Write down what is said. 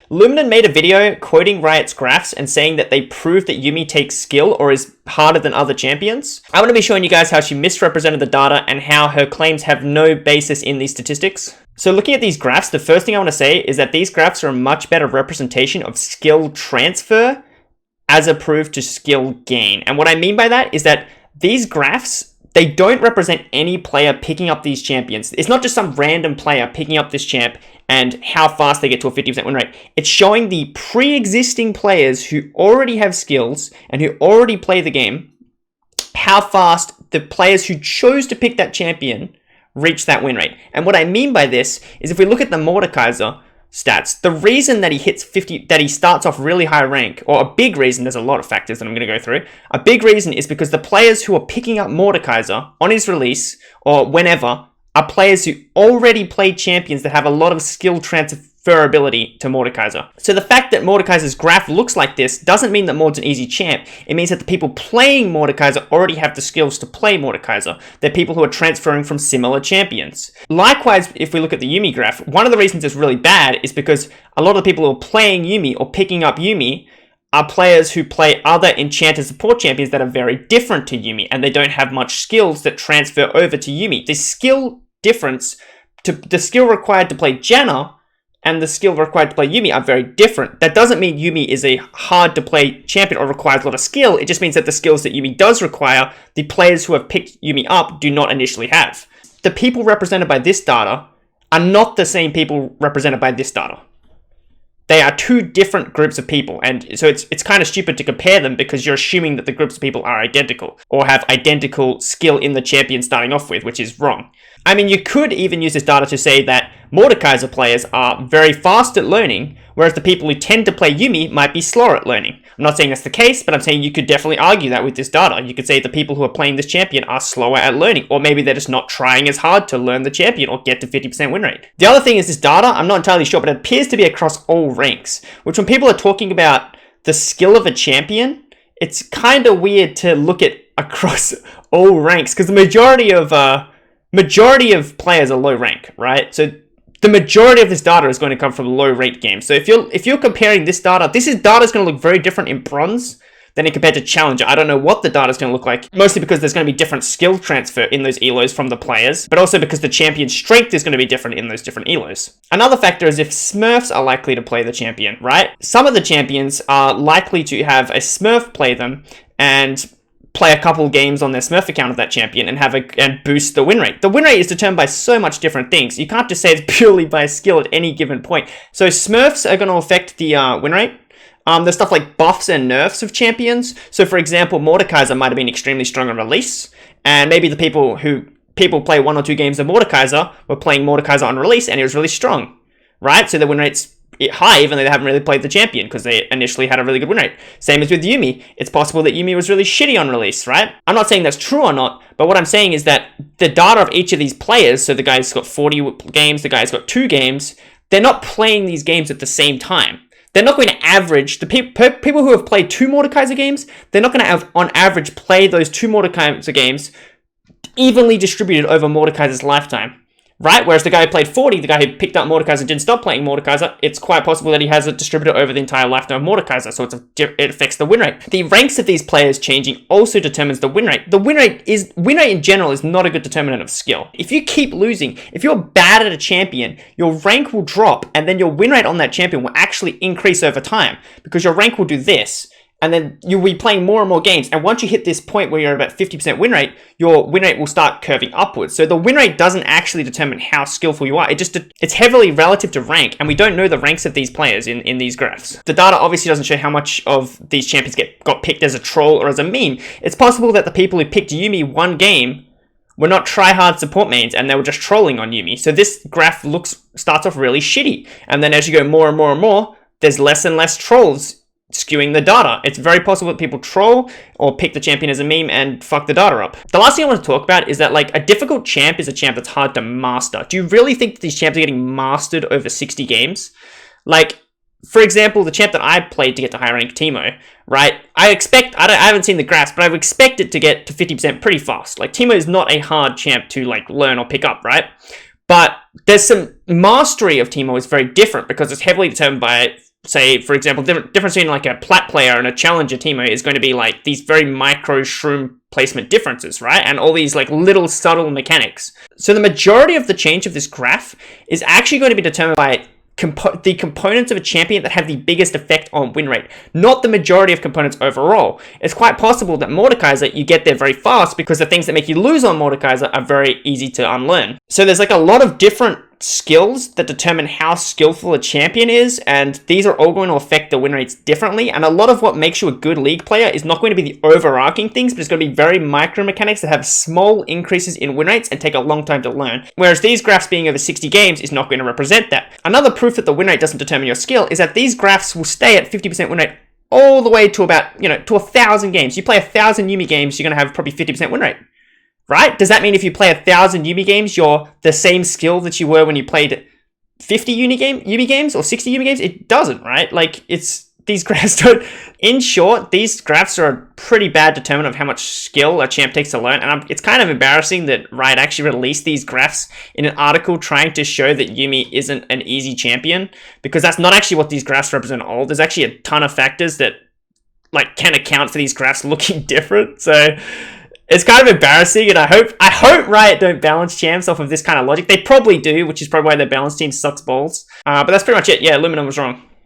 Luminum made a video quoting Riot's graphs and saying that they prove that Yuumi takes skill or is harder than other champions. I'm going to be showing you guys how she misrepresented the data and how her claims have no basis in these statistics. So looking at these graphs, the first thing I want to say is that these graphs are a much better representation of skill transfer as opposed to skill gain. And what I mean by that is that these graphs, they don't represent any player picking up these champions. It's not just some random player picking up this champ and how fast they get to a 50% win rate. It's showing the pre-existing players who already have skills and who already play the game, how fast the players who chose to pick that champion reach that win rate. And what I mean by this is if we look at the Mordekaiser stats, the reason that he hits 50, that he starts off really high rank, or a big reason, there's a lot of factors that I'm going to go through, a big reason is because the players who are picking up Mordekaiser on his release, or whenever, are players who already played champions that have a lot of skill transferability to Mordekaiser. So the fact that Mordekaiser's graph looks like this doesn't mean that Mord's an easy champ. It means that the people playing Mordekaiser already have the skills to play Mordekaiser. They're people who are transferring from similar champions. Likewise, if we look at the Yuumi graph, one of the reasons it's really bad is because a lot of the people who are playing Yuumi or picking up Yuumi are players who play other enchanted support champions that are very different to Yuumi, and they don't have much skills that transfer over to Yuumi. The skill difference, to the skill required to play Janna and the skill required to play Yuumi are very different. That doesn't mean Yuumi is a hard to play champion or requires a lot of skill. It just means that the skills that Yuumi does require, the players who have picked Yuumi up do not initially have. The people represented by this data are not the same people represented by this data. They are two different groups of people, and so it's kind of stupid to compare them because you're assuming that the groups of people are identical or have identical skill in the champion starting off with, which is wrong. I mean, you could even use this data to say that Mordekaiser players are very fast at learning, whereas the people who tend to play Yuumi might be slower at learning. I'm not saying that's the case, but I'm saying you could definitely argue that with this data. You could say the people who are playing this champion are slower at learning, or maybe they're just not trying as hard to learn the champion or get to 50% win rate. The other thing is this data, I'm not entirely sure, but it appears to be across all ranks, which when people are talking about the skill of a champion, it's kind of weird to look at across all ranks, because the majority of players are low rank, right? So the majority of this data is going to come from low rate games. So if you're comparing this data, data is going to look very different in bronze than compared to challenger. I don't know what the data is going to look like, mostly because there's going to be different skill transfer in those elos from the players, but also because the champion strength is going to be different in those different elos. Another factor is if Smurfs are likely to play the champion, right? Some of the champions are likely to have a Smurf play them and play a couple games on their Smurf account of that champion and boost the win rate. The win rate is determined by so much different things. You can't just say it's purely by skill at any given point. So Smurfs are going to affect the win rate. There's stuff like buffs and nerfs of champions. So for example, Mordekaiser might have been extremely strong on release, and maybe the people play 1 or 2 games of Mordekaiser were playing Mordekaiser on release and it was really strong, right? So the win rate's high even though they haven't really played the champion because they initially had a really good win rate. Same as with Yuumi. It's possible that Yuumi was really shitty on release, right? I'm not saying that's true or not, but what I'm saying is that the data of each of these players, so the guy's got 40 games, the guy's got 2 games, they're not playing these games at the same time. They're not going to average, the people who have played 2 Mordekaiser games, they're not going to have, on average, play those 2 Mordekaiser games evenly distributed over Mordekaiser's lifetime. Right? Whereas the guy who played 40, the guy who picked up Mordekaiser and didn't stop playing Mordekaiser, it's quite possible that he has it distributed over the entire lifetime of Mordekaiser, so it affects the win rate. The ranks of these players changing also determines the win rate. The win rate in general is not a good determinant of skill. If you keep losing, if you're bad at a champion, your rank will drop, and then your win rate on that champion will actually increase over time, because your rank will do this. And then you'll be playing more and more games. And once you hit this point where you're about 50% win rate, your win rate will start curving upwards. So the win rate doesn't actually determine how skillful you are. It's heavily relative to rank. And we don't know the ranks of these players in these graphs. The data obviously doesn't show how much of these champions got picked as a troll or as a meme. It's possible that the people who picked Yuumi one game were not try-hard support mains and they were just trolling on Yuumi. So this graph starts off really shitty. And then as you go more and more and more, there's less and less trolls skewing the data. It's very possible that people troll or pick the champion as a meme and fuck the data up. The last thing I want to talk about is that like a difficult champ is a champ that's hard to master. Do you really think that these champs are getting mastered over 60 games? Like, for example, the champ that I played to get to high rank, Teemo, right? I haven't seen the graphs, but I would expect it to get to 50% pretty fast. Like, Teemo is not a hard champ to like learn or pick up, right? But there's some mastery of Teemo is very different because it's heavily determined by say, for example, the difference between like a plat player and a challenger teamer is going to be like these very micro shroom placement differences, right? And all these like little subtle mechanics. So the majority of the change of this graph is actually going to be determined by the components of a champion that have the biggest effect on win rate, not the majority of components overall. It's quite possible that Mordekaiser, you get there very fast because the things that make you lose on Mordekaiser are very easy to unlearn. So there's like a lot of different skills that determine how skillful a champion is, and these are all going to affect the win rates differently. And a lot of what makes you a good League player is not going to be the overarching things, but it's going to be very micro mechanics that have small increases in win rates and take a long time to learn. Whereas these graphs being over 60 games is not going to represent that. Another proof that the win rate doesn't determine your skill is that these graphs will stay at 50% win rate all the way to about, to 1,000 games. You play 1,000 Yuumi games, you're going to have probably 50% win rate. Right? Does that mean if you play 1,000 Yuumi games, you're the same skill that you were when you played 50 Yuumi games or 60 Yuumi games? It doesn't, right? Like, these graphs don't... In short, these graphs are a pretty bad determinant of how much skill a champ takes to learn, and it's kind of embarrassing that Riot actually released these graphs in an article trying to show that Yuumi isn't an easy champion, because that's not actually what these graphs represent at all. There's actually a ton of factors that, like, can account for these graphs looking different, so... It's kind of embarrassing, and I hope Riot don't balance champs off of this kind of logic. They probably do, which is probably why their balance team sucks balls. But that's pretty much it. Yeah, Luminum was wrong.